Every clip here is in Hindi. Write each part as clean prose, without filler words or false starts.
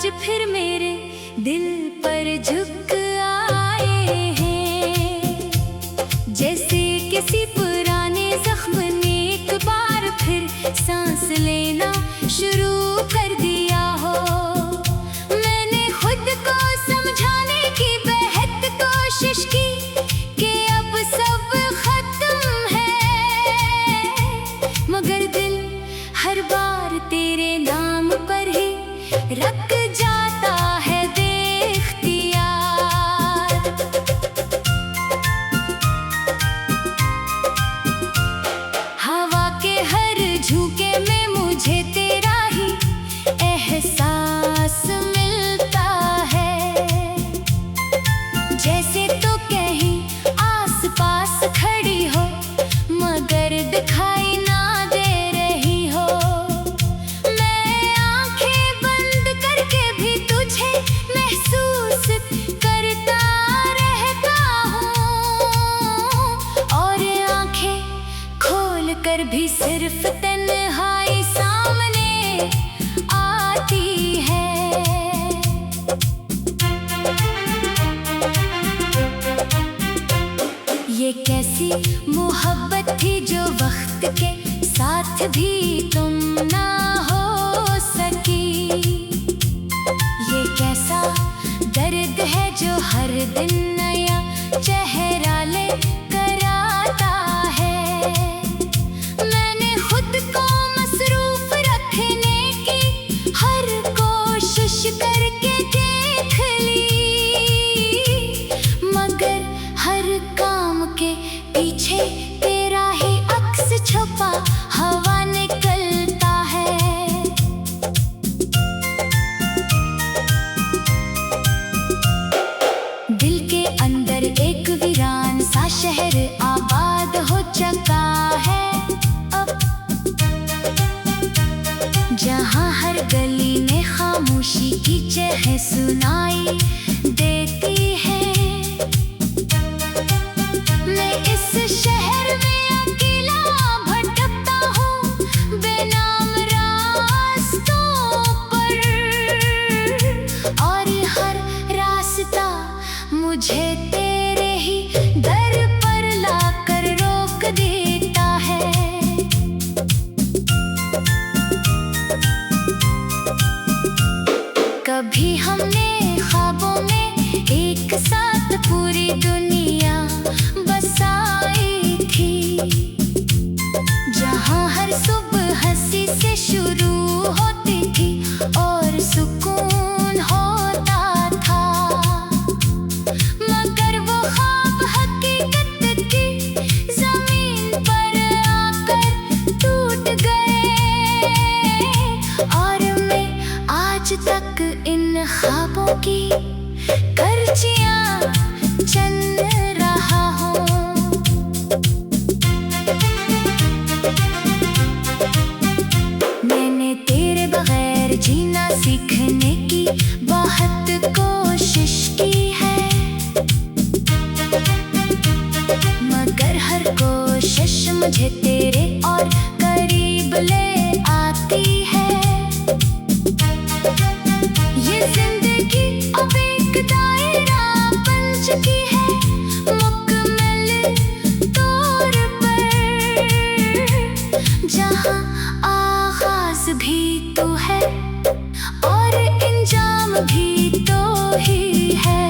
फिर मेरे दिल पर झुक आए हैं। जैसे किसी पुराने जख्म ने एक बार फिर सांस लेना शुरू कर दिया हो। मैंने खुद को समझाने की बेहद कोशिश की कि अब सब खत्म है, मगर दिल हर बार तेरे नाम पर ही रख जाता है बेख्तियार। हवा के हर झोंके में मुझे तेरा ही एहसास मिलता है। जैसे तो कहीं आस पास खड़ी हो मगर दिखाई ना दे रही हो। मैं आंखें बंद करके भी तुझे महसूस करता रहता हूँ, और आंखें खोल कर भी सिर्फ तन्हाई सामने आती है। ये कैसी मोहब्बत थी जो वक्त के साथ भी तुम ना हो सकी। ये कैसा दर्द है जो हर दिन नया चेहरा ले कर आता है। मैंने खुद को मसरूफ रखने की हर कोशिश करके देख ली, मगर हर काम के पीछे तेरा ही अक्स छुपा हवा निकलता है। दिल के अंदर एक वीरान सा शहर आबाद हो चुका है अब, जहाँ हर गली में खामोशी की चह सुनाई देती है। मैं इस शहर में अकेला भटकता हूँ बेनाम रास्तों पर, और हर रास्ता मुझे तेरे ही दर पर लाकर रोक देता है। कभी हमने ख्वाबों में एक साथ पूरी दुनिया बसाई थी, जहाँ हर सुबह हंसी से शुरू होती थी और सुकून होता था। मगर वो ख्वाब हकीकत की जमीन पर आकर टूट गए, और मैं आज तक इन ख्वाबों की कर्चियाँ चल रहा हूँ। मैंने तेरे बगैर जीना सीखने की बहुत कोशिश की है, मगर हर कोशिश मुझे तेरे और करीब ले आती है। ये जिंदगी अब एक दायरा बन चुकी है मुकम्मल तौर पर, जहाँ आगाज भी तो है और इंजाम भी तो ही है।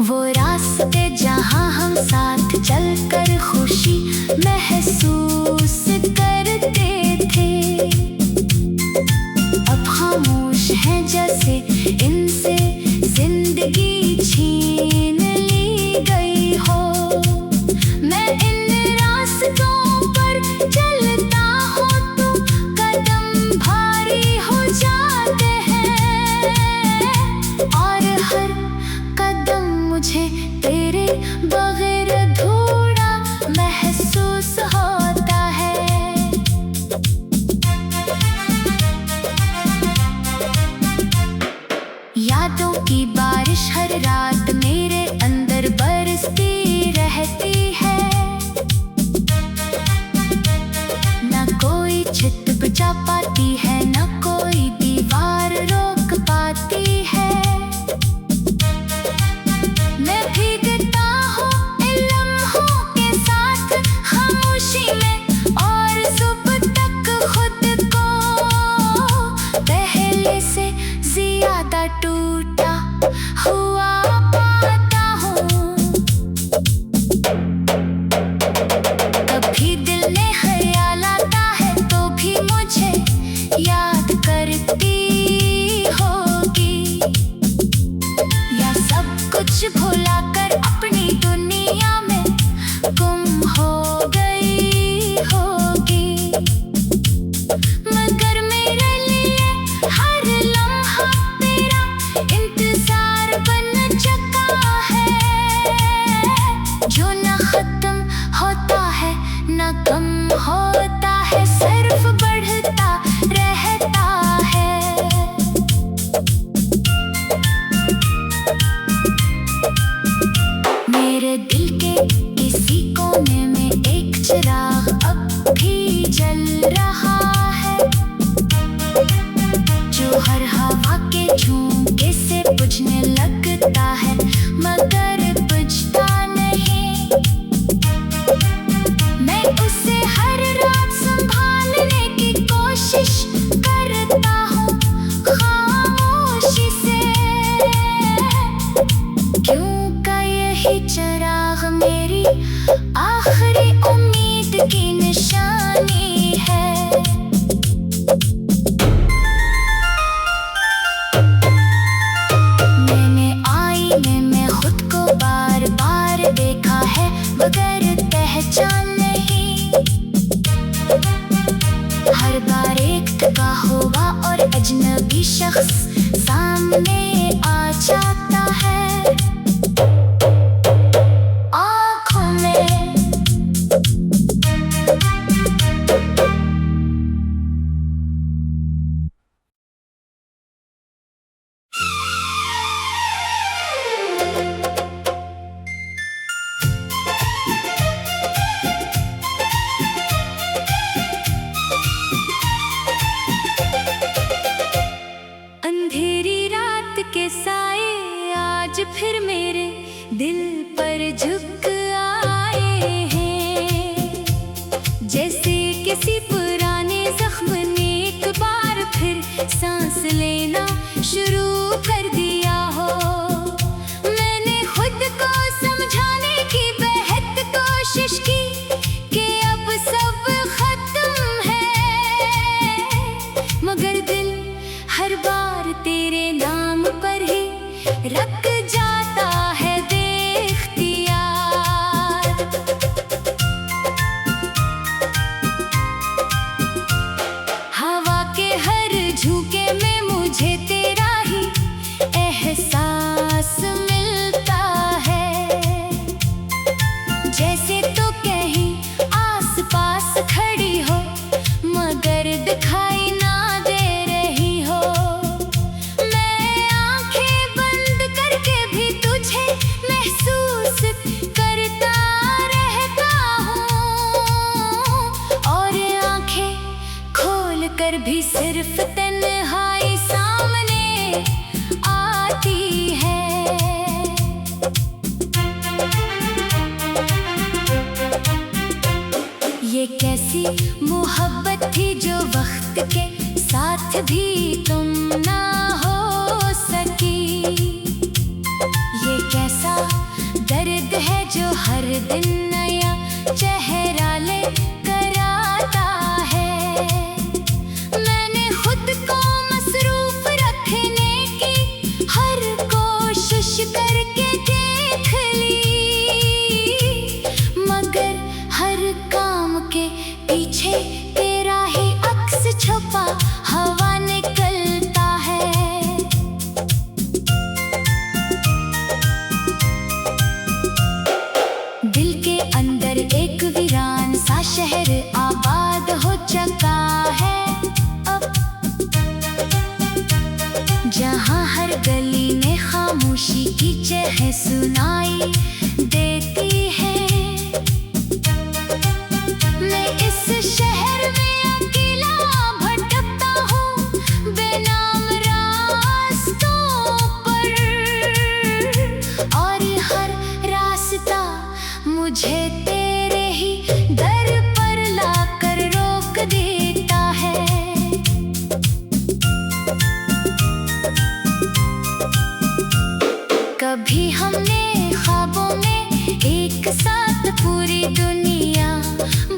वो रास्ते जहाँ हम साथ चलकर खुशी महसूस करते थे, अब खामोश हैं जैसे इनसे जिंदगी छीन ली गई हो। मैं इन रास्तों पर चलता हूँ तो कदम भारी हो जाते हैं, और हर कदम मुझे तेरे बगैर अधूरा महसूस होता है। यादों की बारिश हर रात मेरे अंदर बरसती रहती है, न कोई छत बचा पाती है, न कोई दीवार रोक है, सिर्फ बढ़ता रहता है। मेरे दिल के किसी कोने में एक चिराग अब भी जल रहा है, जो हर हवा के झोंके से बुझने लगता है मगर बुझता नहीं। मैं उसे हर रात संभालने की कोशिश करता हूँ खामोशी से, क्यों का यही चिराग मेरी आखिरी उम्मीद की निशानी है। देखा है मगर पहचान नहीं, हर बार एक थका हुआ और अजनबी शख्स सामने आ जाता है आँखों में। अंधेरी रात के साए आज फिर मेरे दिल पर झुक आए हैं, जैसे किसी पुराने जख्म ने एक बार फिर सांस लेना शुरू कर दिया हो। मैंने खुद को समझाने की बेहद कोशिश की कि अब सब खत्म है, मगर दिल हर बार तेरे नाम पर ही रख जाता है बेख्तियार। हवा के हर झोंके में मुझे तेरा ही एहसास मिलता है, जैसे तो कहीं आस पास खड़ी हो मगर दिखाई ना दे रही हो। मैं आंखें बंद करके भी तुझे महसूस करता रहता हूँ, और आंखें खोल कर भी सिर्फ तन्हाई सामने आती है। ये कैसी मोहब्बत थी जो वक्त के साथ भी तुम ना हो सकी, ये कैसा दर्द है जो हर दिन नया चेहरा ले कर आता है। मैंने खुद को मसरूफ रखने की हर कोशिश करके देख ली, मगर हर काम के पीछे तेरा ही अक्स छुपा हवा निकलता है। दिल के अंदर एक वीरान सा शहर आबाद हो चुका है अब, जहाँ हर गली में खामोशी की चह सुनाई देती है। मैं इस शहर में अकेला भटकता हूँ बेनाम रास्तों पर, और हर रास्ता मुझे तेरे ही दर पर लाकर रोक देता है। कभी हमने ख्वाबों में एक साथ पूरी दुनिया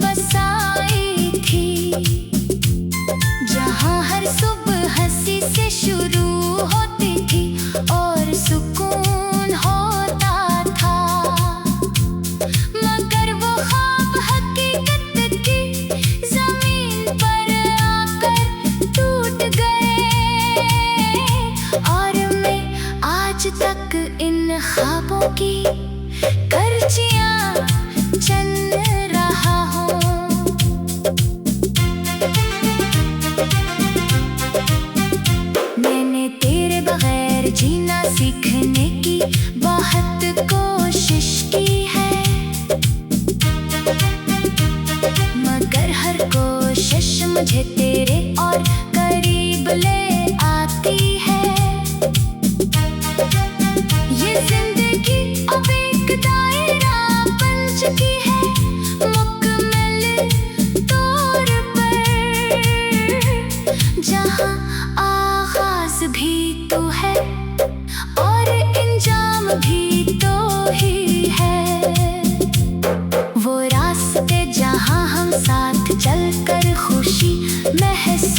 बसाई थी, जहाँ हर सुबह हंसी से शुरू होती थी और सुकून होता था, मगर वो ख्वाब हकीकत की जमीन पर आकर टूट गए, और मैं आज तक इन ख्वाबों की करचियां चल रहा हूँ। मुझे तेरे और करीब ले आती है। ये जिंदगी अब एक दायरा बन चुकी है, मुकम्मल तौर पर, जहाँ आगाज भी तू है और इंजाम भी तो ही है। वो रास्ते जहाँ हम साथ चलकर खुशी महसूस